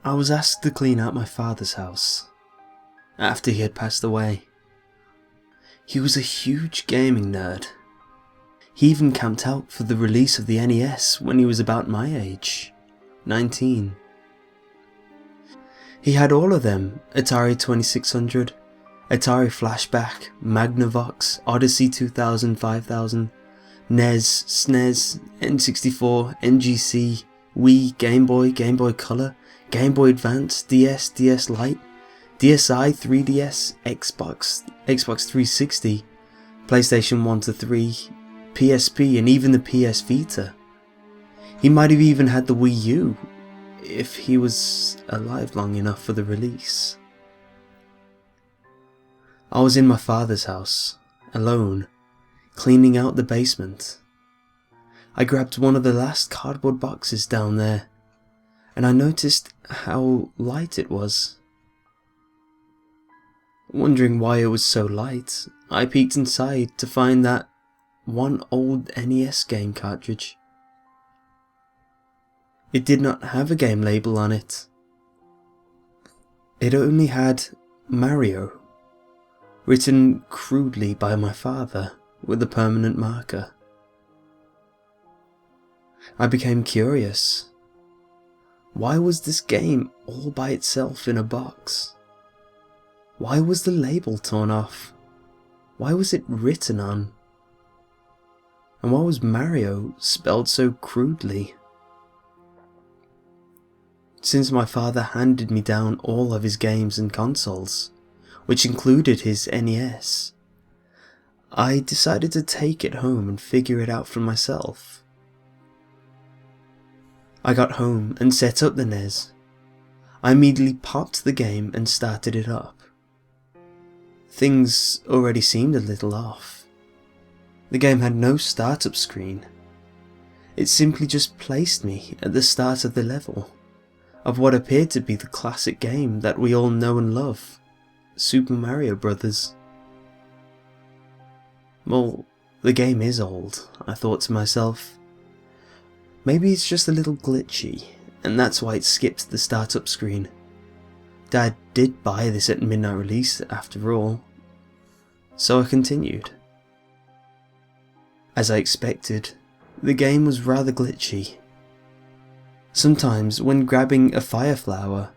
I was asked to clean out my father's house after he had passed away. He was a huge gaming nerd. He even camped out for the release of the NES when he was about my age, 19. He had all of them: Atari 2600, Atari Flashback, Magnavox, Odyssey 2000, 5000, NES, SNES, N64, NGC, Wii, Game Boy Color, Game Boy Advance, DS, DS Lite, DSi, 3DS, Xbox 360, PlayStation 1 to 3, PSP, and even the PS Vita. He might have even had the Wii U, if he was alive long enough for the release. I was in my father's house, alone, cleaning out the basement. I grabbed one of the last cardboard boxes down there, and I noticed how light it was. Wondering why it was so light, I peeked inside to find that one old NES game cartridge. It did not have a game label on it. It only had MaRIo, written crudely by my father with a permanent marker. I became curious. Why was this game all by itself in a box? Why was the label torn off? Why was it written on? And why was MaRIo spelled so crudely? Since my father handed me down all of his games and consoles, which included his NES, I decided to take it home and figure it out for myself. I got home and set up the NES. I immediately popped the game and started it up. Things already seemed a little off. The game had no startup screen. It simply just placed me at the start of the level of what appeared to be the classic game that we all know and love, Super Mario Bros. Well, the game is old, I thought to myself. Maybe it's just a little glitchy, and that's why it skipped the startup screen. Dad did buy this at midnight release after all, so I continued. As I expected, the game was rather glitchy. Sometimes when grabbing a fire flower,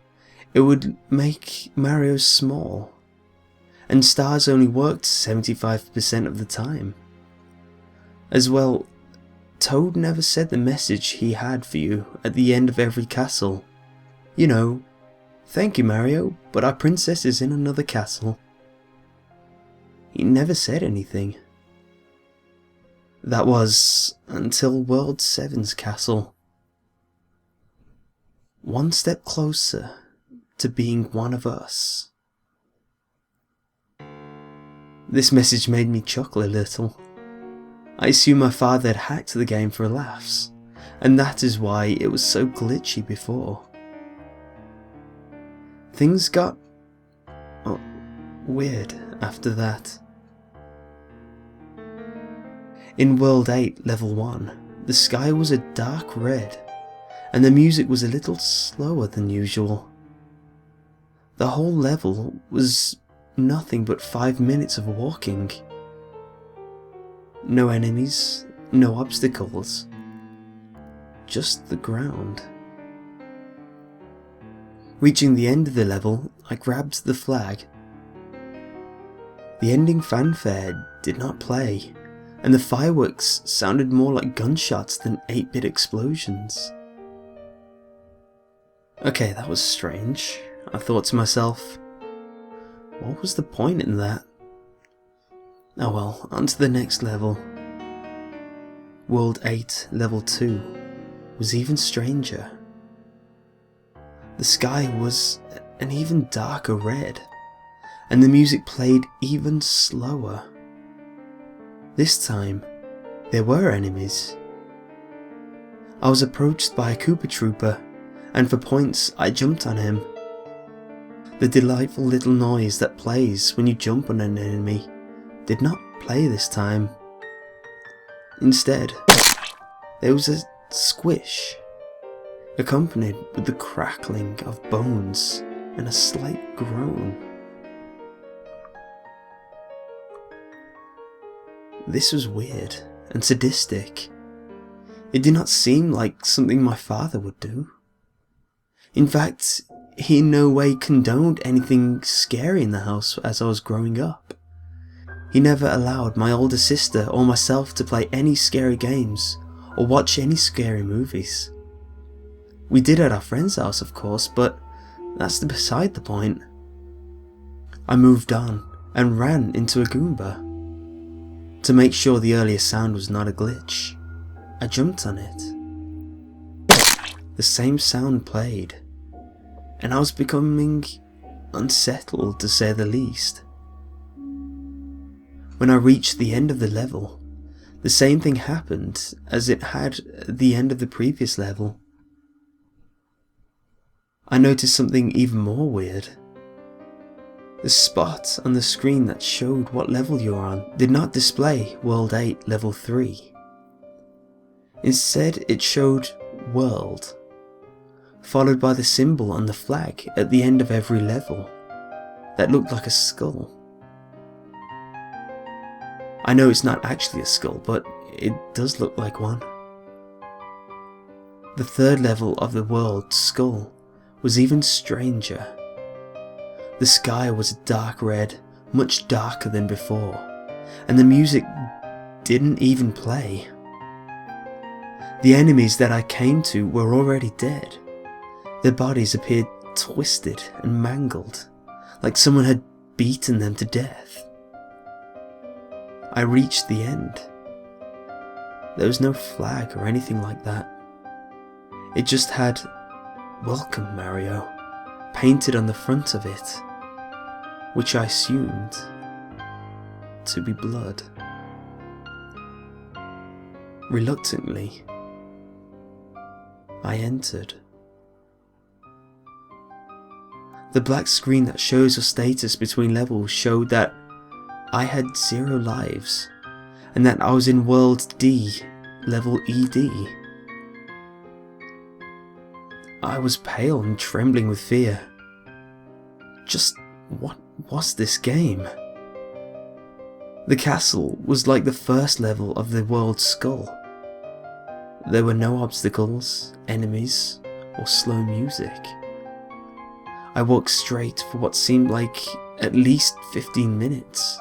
it would make Mario small, and stars only worked 75% of the time. As well, Toad never said the message he had for you at the end of every castle. You know, "Thank you, Mario, but our princess is in another castle." He never said anything. That was until World 7's castle. One step closer to being one of us. This message made me chuckle a little. I assume my father had hacked the game for laughs, and that is why it was so glitchy before. Things got weird after that. In World 8 Level 1, the sky was a dark red, and the music was a little slower than usual. The whole level was nothing but 5 minutes of walking. No enemies, no obstacles, just the ground. Reaching the end of the level, I grabbed the flag. The ending fanfare did not play, and the fireworks sounded more like gunshots than 8-bit explosions. Okay, that was strange, I thought to myself. What was the point in that? Oh well, on to the next level. World 8 Level 2 was even stranger. The sky was an even darker red, and the music played even slower. This time, there were enemies. I was approached by a Koopa Trooper, and for points I jumped on him. The delightful little noise that plays when you jump on an enemy did not play this time. Instead, there was a squish. accompanied with the crackling of bones and a slight groan. This was weird and sadistic. It did not seem like something my father would do. In fact, he in no way condoned anything scary in the house as I was growing up. He never allowed my older sister or myself to play any scary games or watch any scary movies. We did at our friend's house, of course, but that's beside the point. I moved on and ran into a Goomba. To make sure the earlier sound was not a glitch, I jumped on it. The same sound played, and I was becoming unsettled to say the least. When I reached the end of the level, the same thing happened as it had at the end of the previous level. I noticed something even more weird. The spot on the screen that showed what level you were on did not display World 8 Level 3. Instead, it showed World, followed by the symbol on the flag at the end of every level that looked like a skull. I know it's not actually a skull, but it does look like one. The third level of the world skull was even stranger. The sky was a dark red, much darker than before, and the music didn't even play. The enemies that I came to were already dead. Their bodies appeared twisted and mangled, like someone had beaten them to death. I reached the end. There was no flag or anything like that. It just had "Welcome, MaRIo" painted on the front of it, which I assumed to be blood. Reluctantly, I entered. The black screen that shows your status between levels showed that I had 0 lives, and that I was in World D, Level ED. I was pale and trembling with fear. Just what was this game? The castle was like the first level of the world skull. There were no obstacles, enemies, or slow music. I walked straight for what seemed like at least 15 minutes.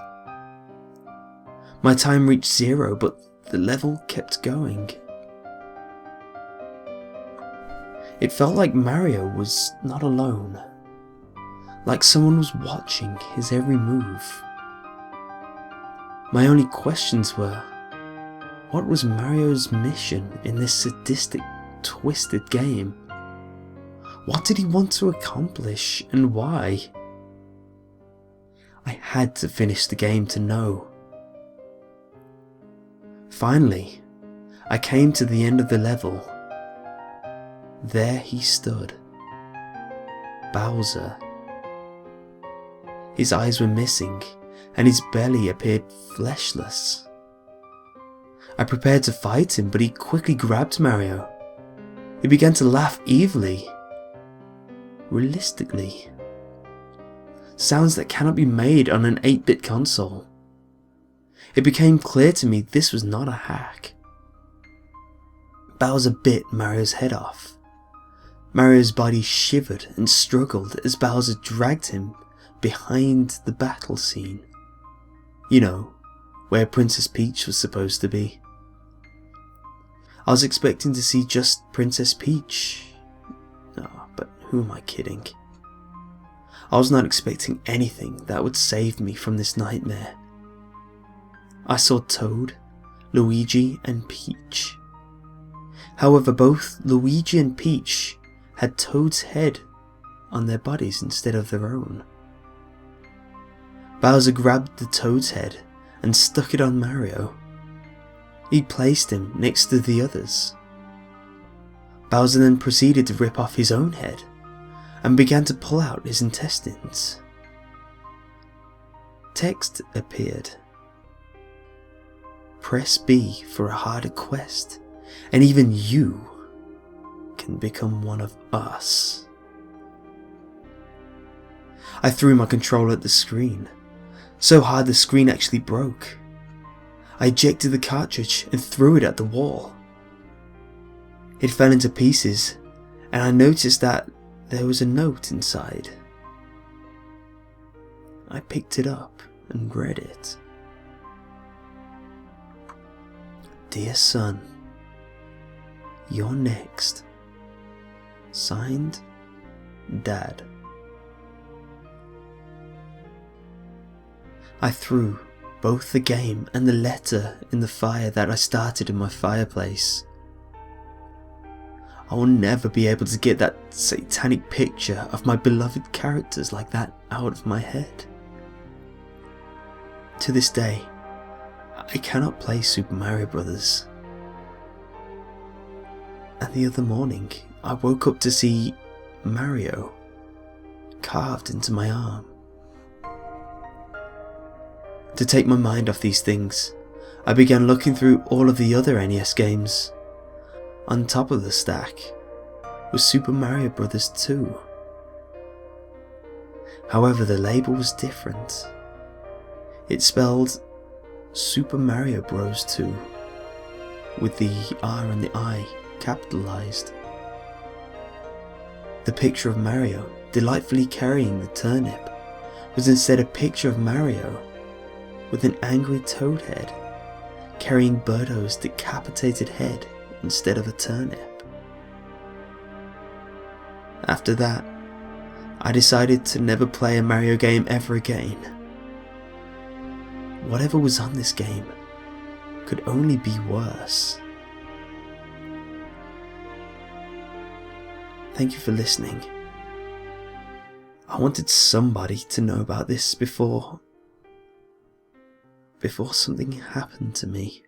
My time reached 0, but the level kept going. It felt like MaRIo was not alone, like someone was watching his every move. My only questions were, what was MaRIo's mission in this sadistic, twisted game? What did he want to accomplish, and why? I had to finish the game to know. Finally, I came to the end of the level. There he stood, Bowser. His eyes were missing, and his belly appeared fleshless. I prepared to fight him, but he quickly grabbed MaRIo. He began to laugh evilly, realistically. Sounds that cannot be made on an 8-bit console. It became clear to me this was not a hack. Bowser bit MaRIo's head off. MaRIo's body shivered and struggled as Bowser dragged him behind the battle scene. You know, where Princess Peach was supposed to be. I was expecting to see just Princess Peach. Oh, but who am I kidding? I was not expecting anything that would save me from this nightmare. I saw Toad, Luigi and Peach. However, both Luigi and Peach had Toad's head on their bodies instead of their own. Bowser grabbed the Toad's head and stuck it on MaRIo. He placed him next to the others. Bowser then proceeded to rip off his own head and began to pull out his intestines. Text appeared. Press B for a harder quest, and even you can can become one of us. I threw my controller at the screen, so hard the screen actually broke. I ejected the cartridge and threw it at the wall. It fell into pieces, and I noticed that there was a note inside. I picked it up and read it. Dear son, you're next. Signed, Dad. I threw both the game and the letter in the fire that I started in my fireplace. I will never be able to get that satanic picture of my beloved characters like that out of my head. To this day, I cannot play Super Mario Bros. And the other morning, I woke up to see MaRIo carved into my arm. To take my mind off these things, I began looking through all of the other NES games. On top of the stack was Super Mario Bros. 2. However, the label was different. It spelled Super Mario Bros. 2 with the R and the I capitalized. The picture of Mario delightfully carrying the turnip was instead a picture of Mario with an angry toad head carrying Birdo's decapitated head instead of a turnip. After that, I decided to never play a Mario game ever again. Whatever was on this game could only be worse. Thank you for listening. I wanted somebody to know about this before something happened to me.